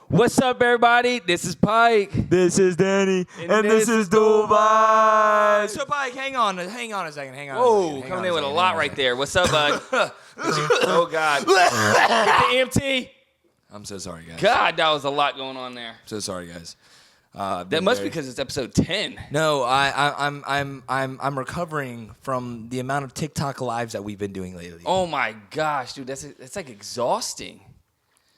What's up, everybody? This is Pike. This is Danny, and this is Dubai. So, Pike, hang on a second. Whoa, Coming in with a lot right there. What's up, bud? Oh, God. Get the EMT. I'm so sorry, guys. God, that was a lot going on there. So sorry, guys. That must be because it's episode 10. No, I'm recovering from the amount of TikTok lives that we've been doing lately. Oh, my gosh, dude. That's like exhausting.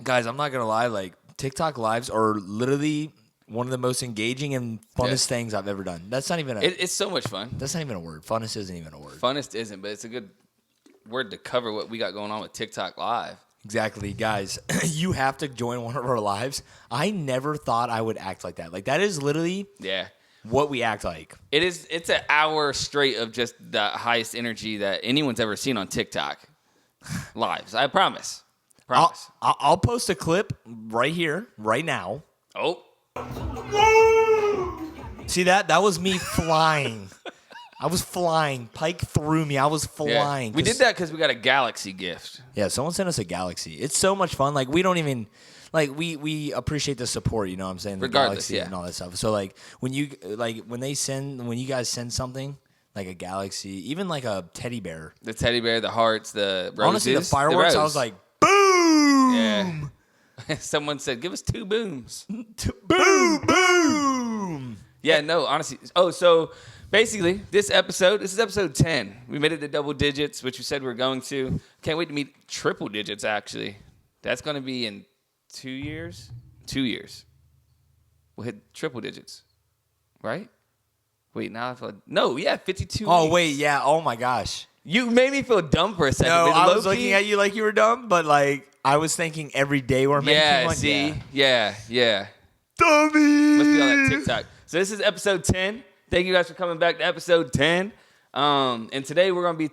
Guys, I'm not gonna lie. Like TikTok lives are literally one of the most engaging and funnest things I've ever done. That's not even It's so much fun. That's not even a word. Funnest isn't even a word. Funnest isn't, but it's a good word to cover what we got going on with TikTok Live. Exactly, guys. You have to join one of our lives. I never thought I would act like that. Like that is literally what we act like. It's an hour straight of just the highest energy that anyone's ever seen on TikTok lives. I promise. I'll post a clip right here, right now. Oh. See that? That was me flying. I was flying. Pike threw me. I was flying. Yeah. We did that because we got a Galaxy gift. Yeah, someone sent us a Galaxy. It's so much fun. Like, we don't even... Like, we appreciate the support, you know what I'm saying? The Regardless, Galaxy and all that stuff. So, like, when you guys send something, like a Galaxy, even like a teddy bear. The teddy bear, the hearts, the roses. Honestly, the fireworks, I was like, boom! Yeah. Someone said, give us 2 booms. Boom! Yeah, no, honestly. Oh, so basically, this is episode 10. We made it to double digits, which we said we were going to. Can't wait to meet triple digits, actually. That's going to be in 2 years? 2 years. We'll hit triple digits, right? Wait, now I feel... No, yeah, 52 Oh, weeks. wait, yeah. Oh, my gosh. You made me feel dumb for a second. No, I was low-key. looking at you like you were dumb, but like I was thinking every day we're making one. Yeah. Dummy. Must be on that TikTok. So this is episode 10. Thank you guys for coming back to episode 10. And today we're gonna be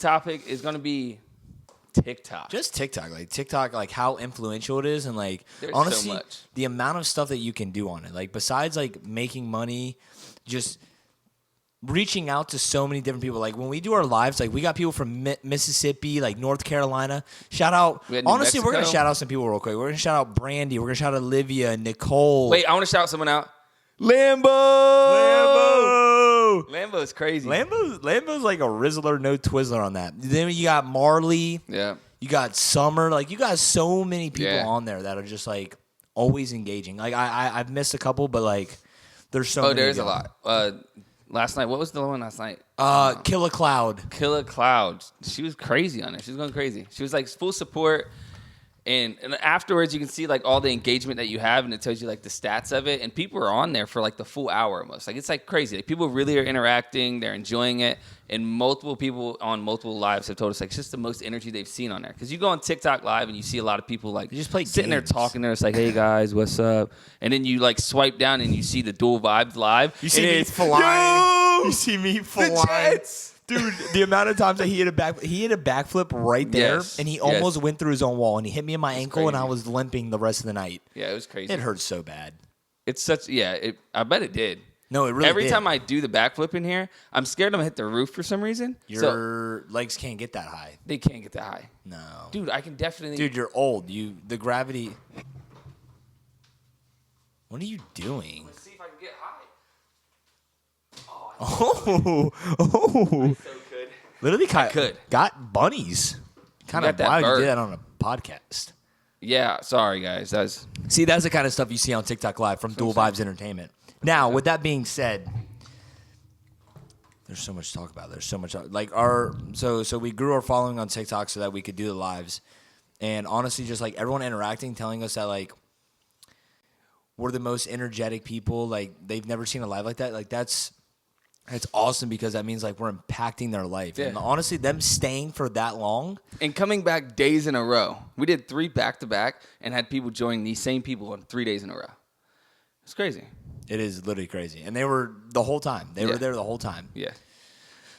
TikTok. Just TikTok, like how influential it is, and like There's honestly, so much. the amount of stuff that you can do on it. Like besides like making money, just reaching out to so many different people. Like when we do our lives, like we got people from Mississippi, like North Carolina. Shout out. Honestly, we're gonna shout out some people real quick. We're gonna shout out Brandy. We're gonna shout out Olivia, Nicole. Wait, I want to shout someone out. Lambo is crazy. Lambo's like a Rizzler, no Twizzler on that. Then you got Marley. Yeah. You got Summer. Like you got so many people Yeah. on there that are just like always engaging. Like I've missed a couple, but like there's so many. Oh, there's a lot. Last night, what was the one last night? Killer Cloud. Killer Cloud. She was crazy on it. She was going crazy. She was like full support. And afterwards, you can see like all the engagement that you have, and it tells you like the stats of it. And people are on there for like the full hour almost. Like it's like crazy. Like people really are interacting. They're enjoying it. And multiple people on multiple lives have told us like it's just the most energy they've seen on there. Because you go on TikTok Live and you see a lot of people like just play sitting games. there talking. There, it's like, hey guys, what's up? And then you like swipe down and you see the Dual Vibes Live. You see me flying. You see me flying. Dude, the amount of times that he hit a backflip right there, and he almost went through his own wall, and he hit me in my ankle, crazy. and I was limping the rest of the night. Yeah, it was crazy. It hurt so bad. It's such I bet it did. No, it really Every did. time I do the backflip in here, I'm scared I'm gonna hit the roof for some reason. Your legs can't get that high. They can't get that high. No. Dude, I can definitely... Dude, you're old. The gravity... What are you doing? Let's see if I can get high. Oh. So good. Literally could. Got bunnies. Kind of got that wild you bird. did that on a podcast. Yeah, sorry guys. That's Yeah. And honestly, them staying for that long. and coming back days in a row. We did 3 back-to-back and had people join these same people on 3 days in a row. It's crazy. It is literally crazy. And they were the whole time. They were there the whole time. Yeah.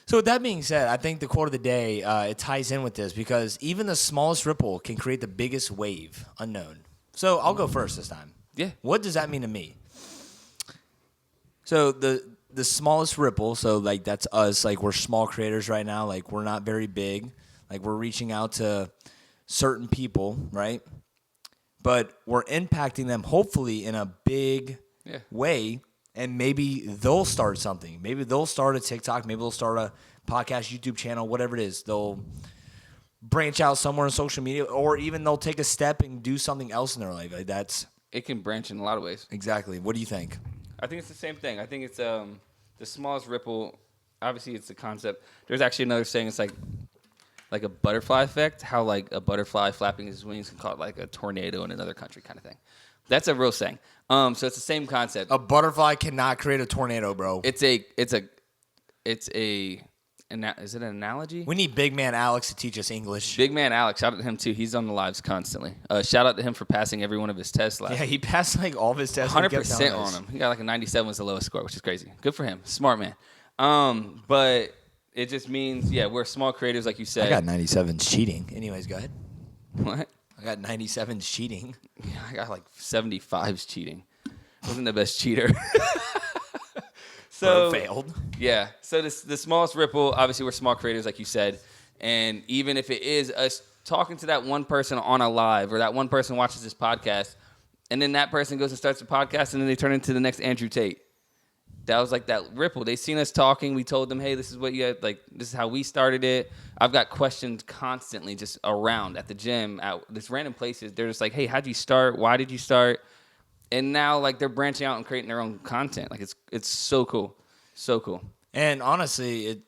So with that being said, I think the quote of the day, it ties in with this because even the smallest ripple can create the biggest wave unknown. So I'll go first this time. Yeah. What does that mean to me? So the smallest ripple, so like that's us, like we're small creators right now, like we're not very big, like we're reaching out to certain people, right? but we're impacting them hopefully in a big way. And maybe they'll start something. Maybe they'll start a TikTok. Maybe they'll start a podcast, YouTube channel, whatever it is. They'll branch out somewhere on social media, or even they'll take a step and do something else in their life. Like it can branch in a lot of ways. Exactly. What do you think? I think it's the same thing. I think it's the smallest ripple. Obviously, it's the concept. There's actually another saying. It's like a butterfly effect. How like a butterfly flapping his wings can cause like a tornado in another country, kind of thing. That's a real saying. So it's the same concept. A butterfly cannot create a tornado, bro. Is it an analogy? We need Big Man Alex to teach us English. Big Man Alex, shout out to him too. He's on the lives constantly. Shout out to him for passing every one of his tests last. Yeah, he passed like all of his tests. 100% on him. He got like a 97 was the lowest score, which is crazy. Good for him. Smart man. But it just means, we're small creators, like you said. I got 97s cheating. Anyways, go ahead. What? I got 97s cheating. Yeah, I got like 75s cheating. Wasn't the best cheater. So failed. Yeah. So the smallest ripple, obviously we're small creators, like you said. And even if it is us talking to that one person on a live, or that one person watches this podcast, and then that person goes and starts a podcast, and then they turn into the next Andrew Tate. That was like that ripple. They seen us talking. We told them, hey, this is what you had, like, this is how we started it. I've got questions constantly just around at the gym, at this random places. They're just like, hey, how'd you start? Why did you start? And now, like, they're branching out and creating their own content. Like, it's so cool. So cool. And honestly,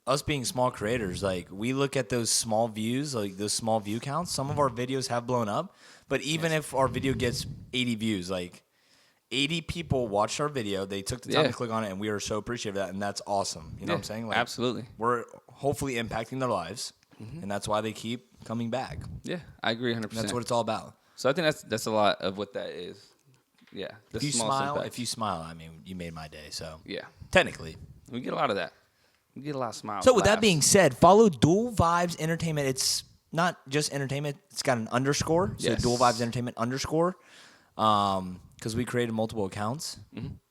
us being small creators, like, we look at those small views, like those small view counts. Some of our videos have blown up. But even if our video gets 80 views, like, 80 people watched our video. They took the time to click on it, and we are so appreciative of that, and that's awesome. You know what I'm saying? Like, absolutely. We're hopefully impacting their lives, and that's why they keep coming back. Yeah, I agree 100%. That's what it's all about. So I think that's a lot of what that is. Yeah. If you smile, I mean, you made my day. So yeah, technically, we get a lot of that. We get a lot of smiles. So with that being said, follow Dual Vibes Entertainment. It's not just entertainment. It's got an underscore. So Dual Vibes Entertainment underscore. Because we created multiple accounts,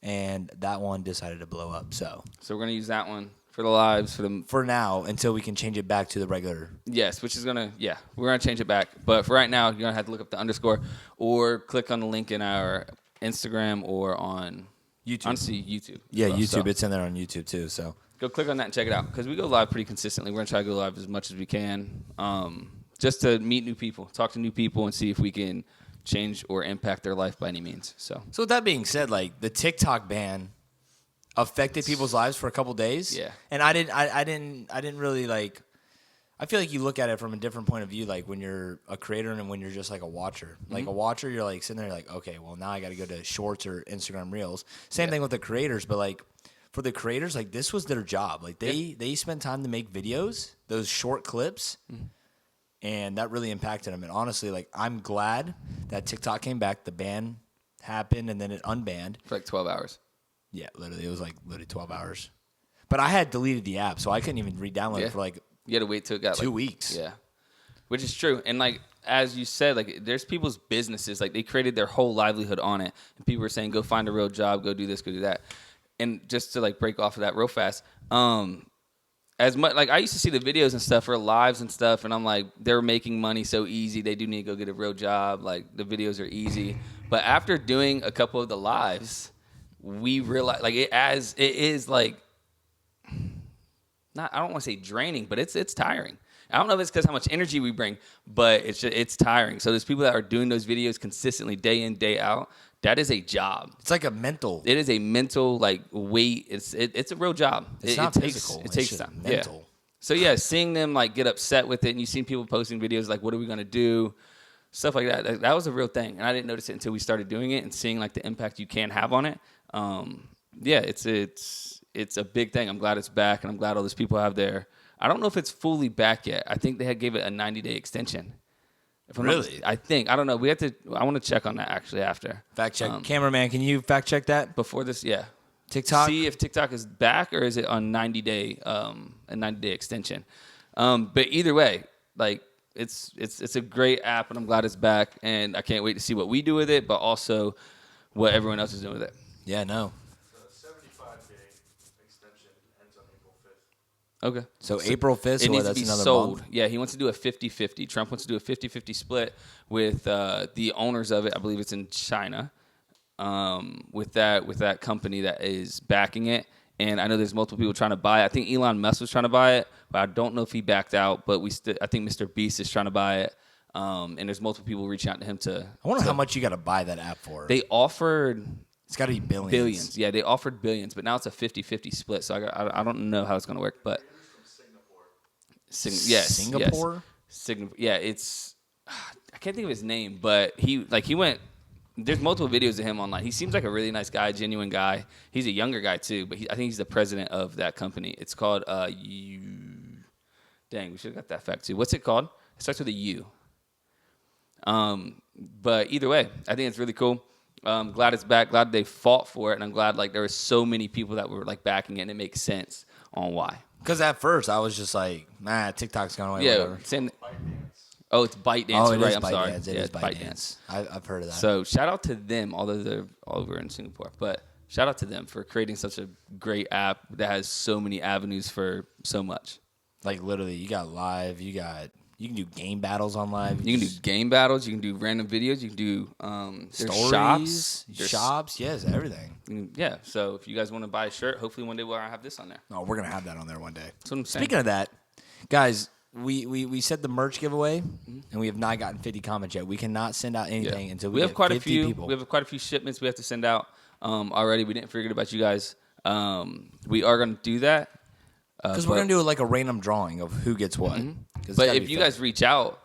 and that one decided to blow up. So we're gonna use that one for the lives for now until we can change it back to the regular. Yes, which is we're gonna change it back. But for right now, you're gonna have to look up the underscore or click on the link in our Instagram or on YouTube. Honestly, YouTube. Yeah, YouTube. So it's in there on YouTube too. So go click on that and check it out because we go live pretty consistently. We're gonna try to go live as much as we can, just to meet new people, talk to new people, and see if we can change or impact their life by any means. So with that being said, like the TikTok ban affected people's lives for a couple days. Yeah. And I didn't really like. I feel like you look at it from a different point of view, like when you're a creator and when you're just like a watcher. Like a watcher, you're like sitting there like, okay, well now I got to go to Shorts or Instagram Reels. Same thing with the creators, but like for the creators, like this was their job. Like they spent time to make videos, those short clips. And that really impacted them. And honestly, like I'm glad that TikTok came back. The ban happened, and then it unbanned for like 12 hours. Yeah, literally, it was like 12 hours. But I had deleted the app, so I couldn't even re-download it for like you had to wait till it got 2 weeks. Yeah, which is true. And like as you said, like there's people's businesses, like they created their whole livelihood on it, and people were saying, "Go find a real job, go do this, go do that." And just to like break off of that real fast. As much like I used to see the videos and stuff for lives and stuff, and I'm like, they're making money so easy. They do need to go get a real job. Like the videos are easy. But after doing a couple of the lives, we realized like it is like not. I don't want to say draining, but it's tiring. I don't know if it's because how much energy we bring, but it's tiring. So there's people that are doing those videos consistently day in, day out. That is a job. It's like a mental. It is a mental like weight. It's a real job. It's not physical. It takes time. Mental. Yeah. So yeah, seeing them like get upset with it, and you see people posting videos like, "What are we gonna do?" Stuff like that. That was a real thing, and I didn't notice it until we started doing it and seeing like the impact you can have on it. Yeah, it's a big thing. I'm glad it's back, and I'm glad all these people have their. I don't know if it's fully back yet. I think they gave it a 90-day extension. Really? I think. I don't know. I want to check on that actually after. Fact check. Cameraman, can you fact check that? Before this, yeah. TikTok? See if TikTok is back or is it on a 90-day extension. But either way, like it's a great app and I'm glad it's back and I can't wait to see what we do with it, but also what everyone else is doing with it. Yeah, no. The 75-day extension ends on April 5th. Okay. So April 5th, It so needs to that's be another sold. month. Yeah, he wants to do a 50-50. Trump wants to do a 50-50 split with the owners of it. I believe it's in China. With that company that is backing it. And I know there's multiple people trying to buy it. I think Elon Musk was trying to buy it, but I don't know if he backed out. But I think Mr. Beast is trying to buy it. And there's multiple people reaching out to him to. I wonder how much you got to buy that app for. They offered. It's got to be billions. Billions. Yeah, they offered billions, but now it's a 50-50 split. So I don't know how it's going to work. But Singapore? Yeah, it's. I can't think of his name, but he went. There's multiple videos of him online. He seems like a really nice guy, genuine guy. He's a younger guy too, but I think he's the president of that company. It's called Dang, we should have got that fact too. What's it called? It starts with a U. But either way, I think it's really cool. Glad it's back. Glad they fought for it, and I'm glad like there were so many people that were like backing it, and it makes sense on why. Because at first I was just like, nah, TikTok's going away. Yeah. Oh, it's ByteDance. Oh, it right. is I'm ByteDance. sorry. It is ByteDance. I've heard of that. So shout out to them, although they're all over in Singapore. But shout out to them for creating such a great app that has so many avenues for so much. Like literally, you got live, you can do game battles on live. You can do game battles. You can do random videos. You can do stories, there's shops. Yes, everything. Yeah. So if you guys want to buy a shirt, hopefully one day we'll have this on there. No, we're gonna have that on there one day. That's what I'm saying. Speaking of that, guys, we said the merch giveaway, and we have not gotten 50 comments yet. We cannot send out anything until we have get quite 50 a few people. We have quite a few shipments we have to send out already. We didn't forget about you guys. We are going to do that because we're gonna do like a random drawing of who gets what. But if you guys reach out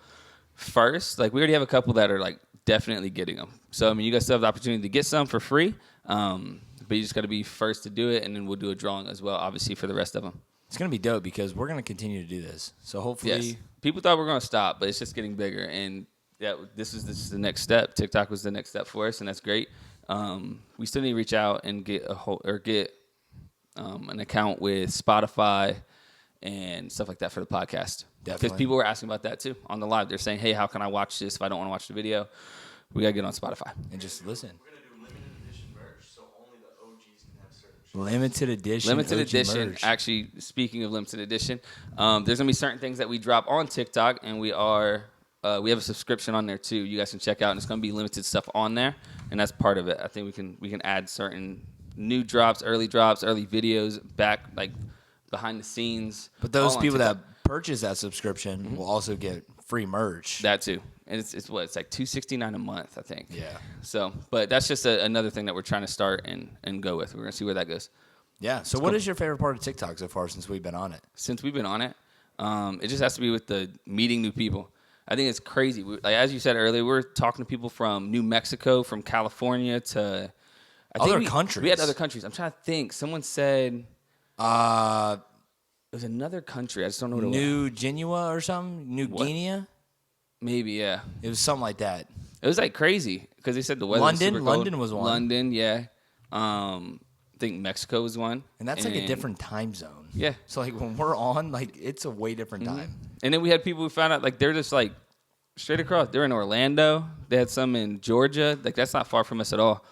first, like we already have a couple that are like definitely getting them. So I mean, you guys still have the opportunity to get some for free, but you just got to be first to do it, and then we'll do a drawing as well, obviously for the rest of them. It's going to be dope because we're going to continue to do this. So hopefully... Yes. People thought we were going to stop, but it's just getting bigger. And yeah, this is the next step. TikTok was the next step for us, and that's great. We still need to reach out and get an account with Spotify and stuff like that for the podcast. Definitely. Because people were asking about that too on the live. They're saying, hey, how can I watch this if I don't want to watch the video? We got to get on Spotify. And just listen. Limited edition. Merch. Actually, speaking of limited edition, there's gonna be certain things that we drop on TikTok, and we have a subscription on there too. You guys can check out, and it's gonna be limited stuff on there, and that's part of it. I think we can add certain new drops, early videos, back like behind the scenes. But those people that purchase that subscription will also get free merch. That too. And it's like $269 a month, I think. Yeah. So, but that's just another thing that we're trying to start and go with. We're gonna see where that goes. Yeah. So, what is your favorite part of TikTok so far since we've been on it? Since we've been on it, it just has to be with the meeting new people. I think it's crazy. Like as you said earlier, we're talking to people from New Mexico, from California to other countries. We had other countries. I'm trying to think. Someone said it was another country. I just don't know what it was. New Guinea or something. New Guinea. Maybe, yeah. It was something like that. It was like crazy because they said the weather was super cold. London was one. London, yeah. I think Mexico was one. And that's like a different time zone. Yeah. So like when we're on, like it's a way different time. And then we had people who found out like they're just like straight across. They're in Orlando. They had some in Georgia. Like that's not far from us at all.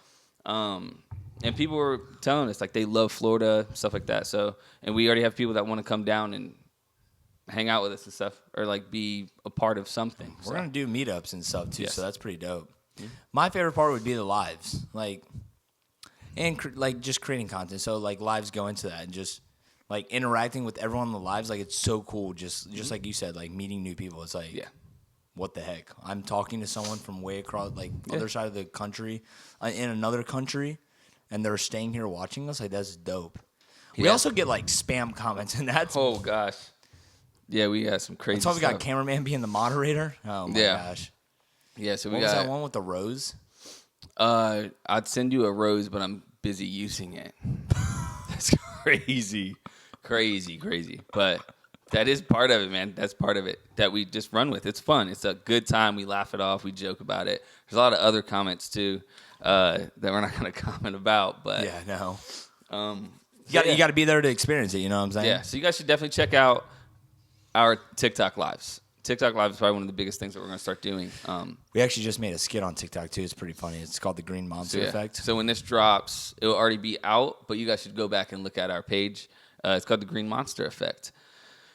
And people were telling us like they love Florida, stuff like that. So, and we already have people that want to come down and hang out with us and stuff, or like be a part of something. We're gonna do meetups and stuff too, Yes. so that's pretty dope. My favorite part would be the lives, and just creating content. So like lives go into that, and just like interacting with everyone in the lives. Like it's so cool. Just like you said, like meeting new people. It's like, what the heck? I'm talking to someone from way across, other side of the country, in another country, and they're staying here watching us. Like that's dope. We also get like spam comments, and that's oh gosh. Yeah, we got some crazy stuff. We got stuff. cameraman being the moderator. Oh my gosh. Yeah, so What we was got that one with the rose? I'd send you a rose, but I'm busy using it. That's crazy. But that is part of it, man. That's part of it that we just run with. It's fun. It's a good time. We laugh it off. We joke about it. There's a lot of other comments too that we're not going to comment about. But Yeah, no. you got to be there to experience it. You know what I'm saying? Yeah, so you guys should definitely check out our TikTok lives. TikTok live is probably one of the biggest things that we're going to start doing. We actually just made a skit on TikTok too. It's pretty funny. It's called the Green Monster Effect. So when this drops, it will already be out, but you guys should go back and look at our page. It's called the Green Monster Effect.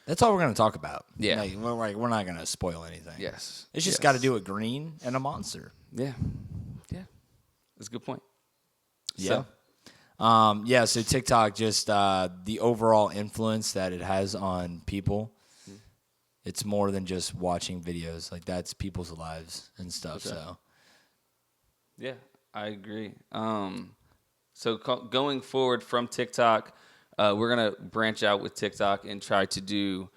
That's all we're gonna talk about. Yeah. Like, we're not gonna spoil anything. Yes. It's just got to do with green and a monster. Yeah. Yeah. That's a good point. Yeah. So, So TikTok, just the overall influence that it has on people. It's more than just watching videos. Like, that's people's lives and stuff. Okay. So, yeah, I agree. So going forward from TikTok, we're going to branch out with TikTok and try to do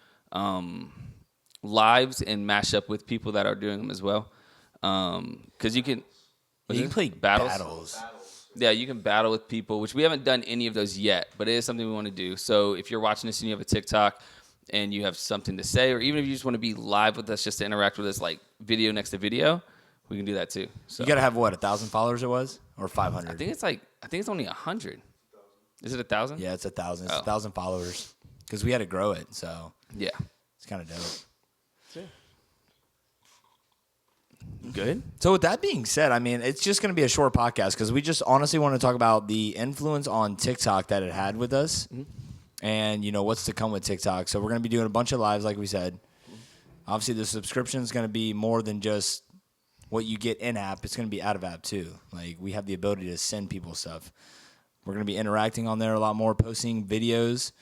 lives and mash up with people that are doing them as well. Because you can play battles. Yeah, you can battle with people, which we haven't done any of those yet, but it is something we want to do. So if you're watching this and you have a TikTok and you have something to say, or even if you just want to be live with us just to interact with us, like video next to video, we can do that too. So You got to have, 1,000 followers it was? Or 500? I think it's only 100. Is it 1,000? Yeah, it's 1,000. It's 1,000 followers. Because we had to grow it, so Yeah. it's kind of dope. Good. So with that being said, I mean, it's just going to be a short podcast because we just honestly want to talk about the influence on TikTok that it had with us and, what's to come with TikTok. So we're going to be doing a bunch of lives, like we said. Obviously, the subscription is going to be more than just what you get in-app. It's going to be out-of-app, too. Like, we have the ability to send people stuff. We're going to be interacting on there a lot more, posting videos.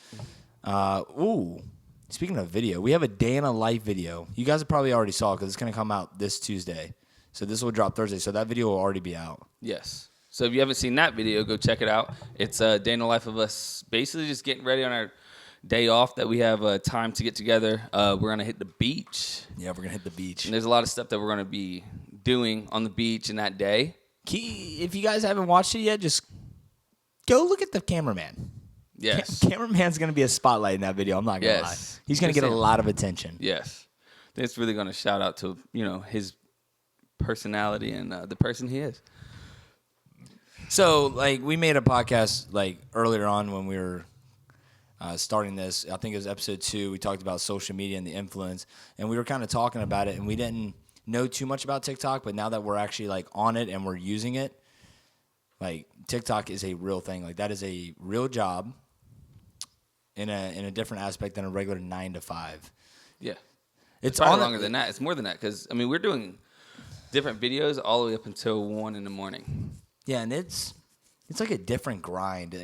Speaking of video, we have a day in a life video. You guys have probably already saw it because it's going to come out this Tuesday. So this will drop Thursday. So that video will already be out. Yes. So if you haven't seen that video, go check it out. It's a day in the life of us basically just getting ready on our day off that we have time to get together. We're going to hit the beach. Yeah, we're going to hit the beach. And there's a lot of stuff that we're going to be doing on the beach in that day. If you guys haven't watched it yet, just go look at the cameraman. Yes. Cameraman's going to be a spotlight in that video. I'm not going to lie. He's going to get a lot of attention. Yes. I think it's really going to shout out to, his personality and the person he is. So, we made a podcast, earlier on when we were starting this. I think it was episode 2. We talked about social media and the influence. And we were kind of talking about it. And we didn't know too much about TikTok. But now that we're actually, on it and we're using it, TikTok is a real thing. That is a real job in a different aspect than a regular 9 to 5. Yeah. It's probably longer than that. It's more than that because, we're doing different videos all the way up until 1 in the morning. Yeah, and it's like a different grind.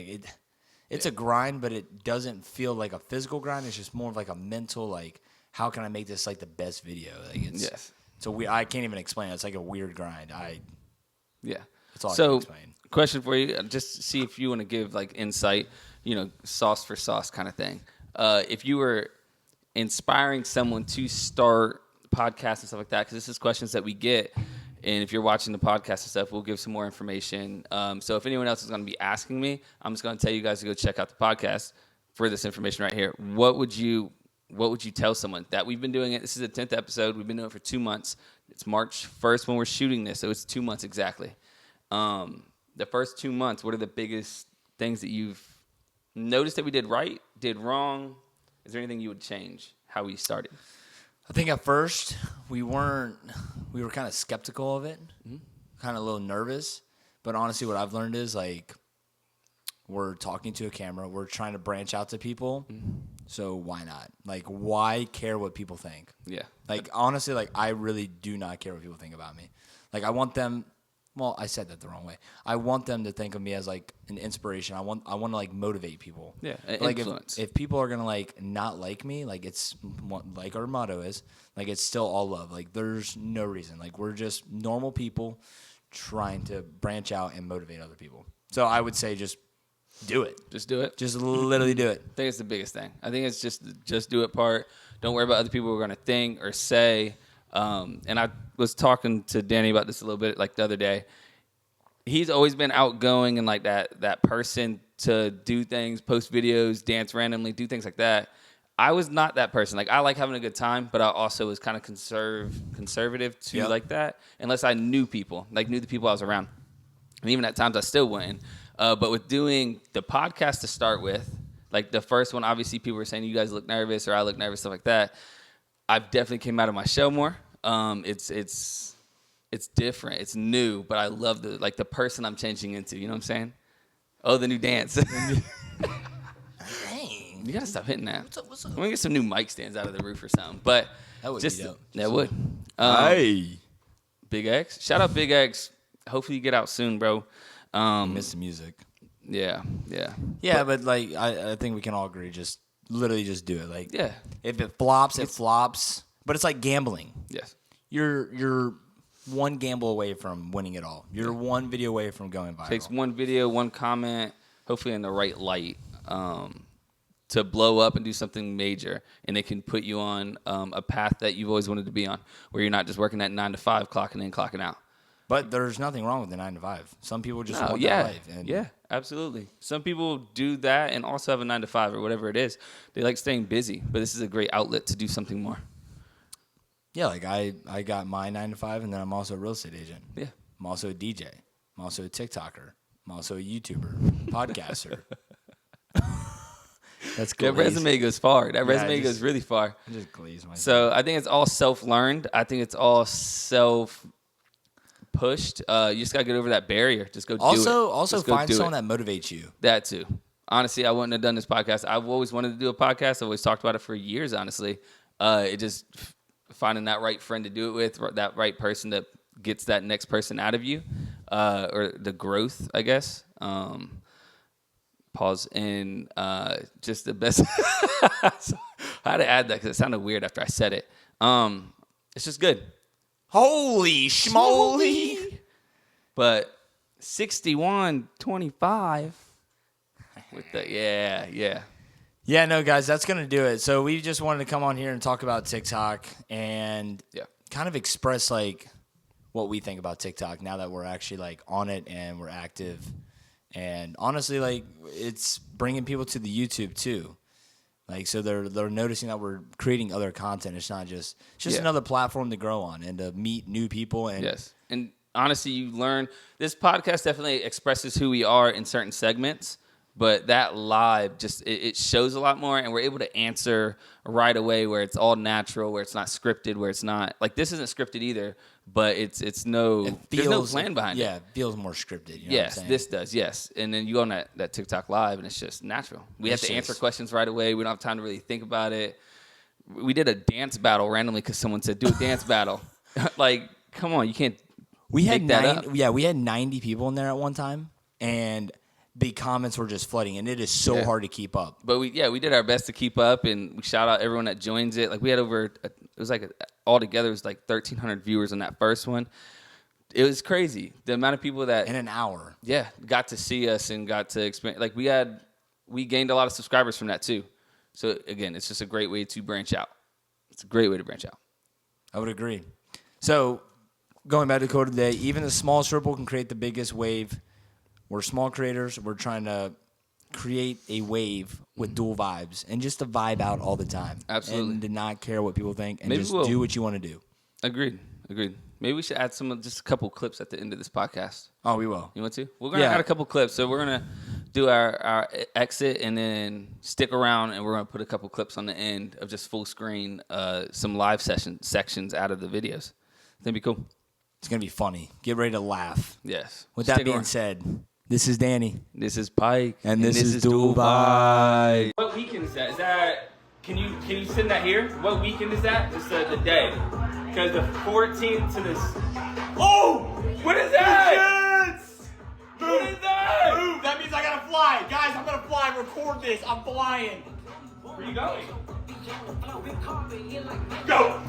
It's a grind, but it doesn't feel like a physical grind. It's just more of a mental, how can I make this, the best video? Yes. So I can't even explain it. It's like a weird grind. Yeah. That's all I can explain. Question for you, just to see if you want to give insight, sauce for sauce kind of thing. If you were inspiring someone to start podcasts and stuff like that, because this is questions that we get, and if you're watching the podcast and stuff, we'll give some more information. So if anyone else is going to be asking me, I'm just going to tell you guys to go check out the podcast for this information right here. What would you tell someone that we've been doing it? This is the 10th episode. We've been doing it for 2 months. It's March 1st when we're shooting this, so it's 2 months exactly. The first 2 months, what are the biggest things that you've noticed that we did right, did wrong? Is there anything you would change how we started? I think at first we were kind of skeptical of it, kind of a little nervous. But honestly, what I've learned is we're talking to a camera, we're trying to branch out to people. So why not? Why care what people think? Yeah. Honestly, I really do not care what people think about me. I want them. Well, I said that the wrong way. I want them to think of me as an inspiration. I want to motivate people. Yeah, influence. If people are gonna not like me, it's like our motto is it's still all love. There's no reason. We're just normal people trying to branch out and motivate other people. So I would say just do it. Just do it. Just literally do it. I think it's the biggest thing. I think it's just do it part. Don't worry about other people who are gonna think or say. And I was talking to Danny about this a little bit the other day. He's always been outgoing and that person to do things, post videos, dance randomly, do things like that. I was not that person. I like having a good time, but I also was kind of conservative too, that, unless I knew people, knew the people I was around. And even at times I still wouldn't. But with doing the podcast to start with, the first one, obviously people were saying you guys look nervous or I look nervous, stuff like that. I've definitely came out of my shell more. It's different. It's new, but I love the person I'm changing into. You know what I'm saying? Oh, the new dance. Dang. You gotta stop hitting that. What's up? We're gonna get some new mic stands out of the roof or something. But That would just be dope. that would. Hey. Big X. Shout out Big X. Hopefully you get out soon, bro. Miss the music. Yeah. Yeah, but like I think we can all agree, just literally just do it. Like Yeah. if it flops, it flops. But it's like gambling. Yes. You're one gamble away from winning it all. You're one video away from going viral. Takes one video, one comment, hopefully in the right light, to blow up and do something major, and it can put you on a path that you've always wanted to be on, where you're not just working at 9 to 5, clocking in, clocking out. But there's nothing wrong with the 9 to 5. Some people just want yeah, that life. And yeah, absolutely. Some people do that and also have a 9 to 5 or whatever it is. They like staying busy, but this is a great outlet to do something more. yeah, like I got my 9 to 5, and then I'm also a real estate agent. Yeah. I'm also a DJ. I'm also a TikToker. I'm also a YouTuber, podcaster. That's cool. That resume goes far. That resume goes really far. I just glaze myself. So I think it's all self-learned. I think it's all self-pushed. You just got to get over that barrier. Just go do it. Also Just go find do someone it. that motivates you. That too. Honestly, I wouldn't have done this podcast. I've always wanted to do a podcast. I've always talked about it for years, honestly. It just finding that right friend to do it with, that right person that gets that next person out of you, or the growth, I guess. Pause. And just the best. So, I had to add that because it sounded weird after I said it. It's just good. Holy schmoly. But 61-25 with the yeah. Yeah, no, guys, that's going to do it. So we just wanted to come on here and talk about TikTok and kind of express, like, what we think about TikTok now that we're actually, like, on it and we're active. And honestly, like, it's bringing people to the YouTube, too. Like, so they're noticing that we're creating other content. It's not just another platform to grow on and to meet new people. And yes. And honestly, you learn. This podcast definitely expresses who we are in certain segments. But that live just it shows a lot more, and we're able to answer right away where it's all natural, where it's not scripted, where it's not like this isn't scripted either. But there's no plan behind it. Yeah, it feels more scripted. You know Yes, what I'm saying? this does. Yes, and then you go on that TikTok live, and it's just natural. We have to answer questions right away. We don't have time to really think about it. We did a dance battle randomly because someone said do a dance battle. Like, come on, you can't. We had make that up. we had 90 people in there at one time, and the comments were just flooding, and it is so hard to keep up. But we did our best to keep up, and we shout out everyone that joins it. Like we had altogether it was like 1,300 viewers on that first one. It was crazy the amount of people that In an hour. got to see us and got to experience. Like we gained a lot of subscribers from that too. So again, it's just a great way to branch out. It's a great way to branch out. I would agree. So going back to the quote of the day, even the smallest ripple can create the biggest wave. We're small creators. We're trying to create a wave with dual vibes and just to vibe out all the time. Absolutely. And to not care what people think and Maybe just we'll do what you want to do. Agreed. Maybe we should add just a couple clips at the end of this podcast. Oh, we will. You want to? We're going to add a couple clips. So we're going to do our exit and then stick around, and we're going to put a couple clips on the end of just full screen, some live sections out of the videos. That'd be cool. It's going to be funny. Get ready to laugh. Yes. With that being said, this is Danny. This is Pike. And this is Dubai. What weekend is that? Is that can you send that here? What weekend is that? Just the day. Because the 14th to this. Oh! What is that? What is that? Move! That means I gotta fly. Guys, I'm gonna fly. Record this. I'm flying. Where are you going? Go!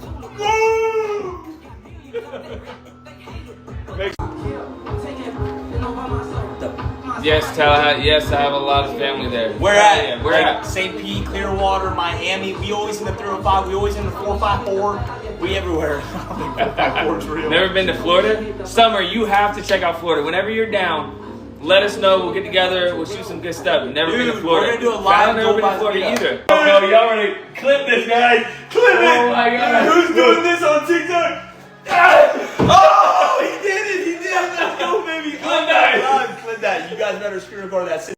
Yes, Tallahassee. Yes, I have a lot of family there. Where at? Yeah, where at? St. Pete, Clearwater, Miami. We always in the 305. We always in the 454. We everywhere. 454's real. Never been to Florida? Summer, you have to check out Florida. Whenever you're down, let us know. We'll get together. We'll shoot some good stuff. Never been to Florida. We're gonna do a live. I've never been to Florida either. Oh, no, y'all ready? Clip this, guys. Clip it. Oh my God. Who's doing this on TikTok? Oh, he did it. Let's go, baby. Clip that. You guys better screen record that.